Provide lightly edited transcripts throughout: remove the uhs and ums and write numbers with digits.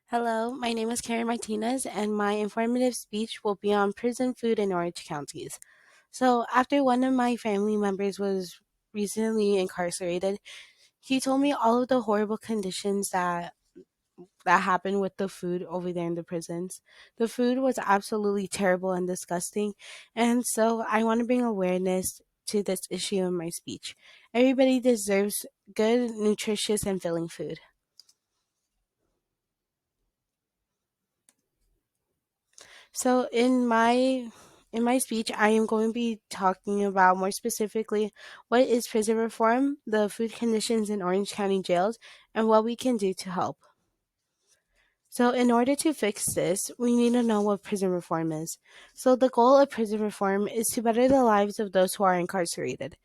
Hello, my name is Karen Martinez, and my informative speech will be on prison food in Orange counties. So, after one of my family members was recently incarcerated, he told me all of the horrible conditions that happened with the food over there in the prisons. The food was absolutely terrible and disgusting, and so I want to bring awareness to this issue in my speech. Everybody deserves good, nutritious, and filling food. So in my speech, I am going to be talking about more specifically what is prison reform, the food conditions in Orange County jails, and what we can do to help. So, in order to fix this, we need to know what prison reform is. So, the goal of prison reform is to better the lives of those who are incarcerated.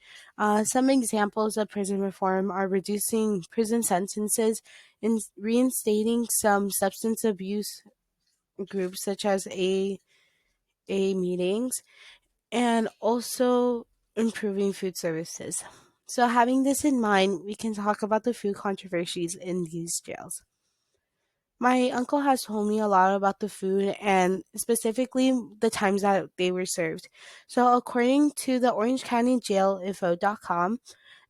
Some examples of prison reform are reducing prison sentences and reinstating some substance abuse groups, such as A meetings, and also improving food services. So, having this in mind, we can talk about the food controversies in these jails. My uncle has told me a lot about the food and specifically the times that they were served. So, according to the Orange County Jail Info.com,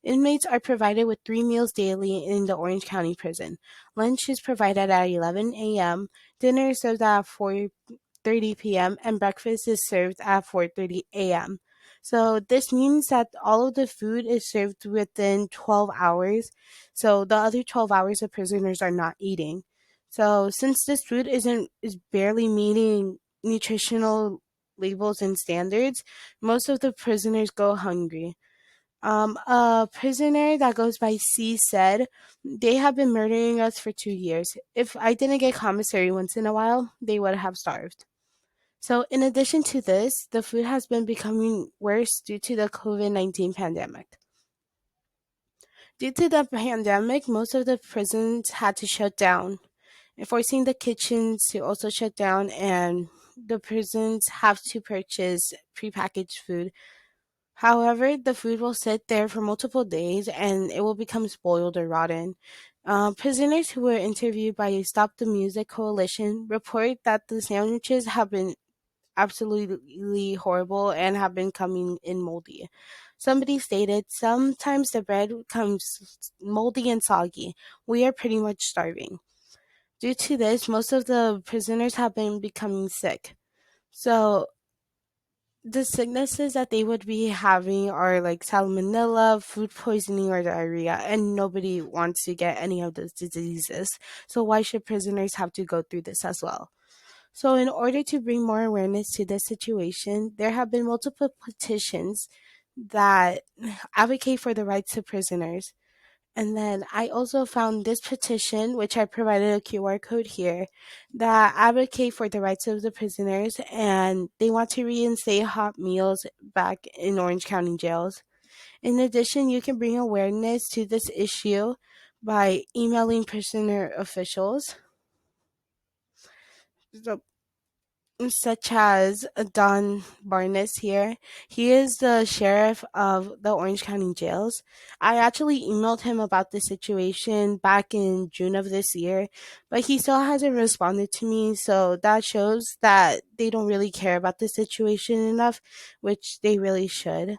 inmates are provided with 3 meals daily in the Orange County Prison. Lunch is provided at 11 a.m., dinner is served at 4:30 p.m., and breakfast is served at 4:30 a.m. So this means that all of the food is served within 12 hours. So the other 12 hours the prisoners are not eating. So since this food is barely meeting nutritional labels and standards, most of the prisoners go hungry. A prisoner that goes by C said, they have been murdering us for 2 years. If I didn't get commissary once in a while, they would have starved. So, in addition to this, the food has been becoming worse due to the COVID-19 pandemic. Due to the pandemic, most of the prisons had to shut down, forcing the kitchens to also shut down, and the prisons have to purchase prepackaged food. However, the food will sit there for multiple days and it will become spoiled or rotten. Prisoners who were interviewed by Stop the Music Coalition report that the sandwiches have been absolutely horrible and have been coming in moldy. Somebody stated, sometimes the bread comes moldy and soggy. We are pretty much starving. Due to this, most of the prisoners have been becoming sick. So, the sicknesses that they would be having are like salmonella, food poisoning, or diarrhea, and nobody wants to get any of those diseases. So, why should prisoners have to go through this as well? So, in order to bring more awareness to this situation, there have been multiple petitions that advocate for the rights of prisoners. And then I also found this petition, which I provided a QR code here, that advocate for the rights of the prisoners and they want to reinstate hot meals back in Orange County jails. In addition, you can bring awareness to this issue by emailing prisoner officials. So such as Don Barnes here. He is the sheriff of the Orange County jails. I actually emailed him about this situation back in June of this year, but he still hasn't responded to me. So that shows that they don't really care about the situation enough, which they really should.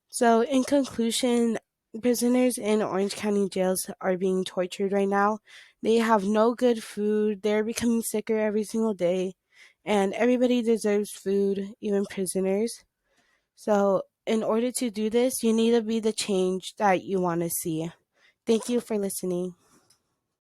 So, in conclusion, prisoners in Orange County jails are being tortured right now. They have no good food. They're becoming sicker every single day. And everybody deserves food, even prisoners. So, in order to do this, you need to be the change that you want to see. Thank you for listening.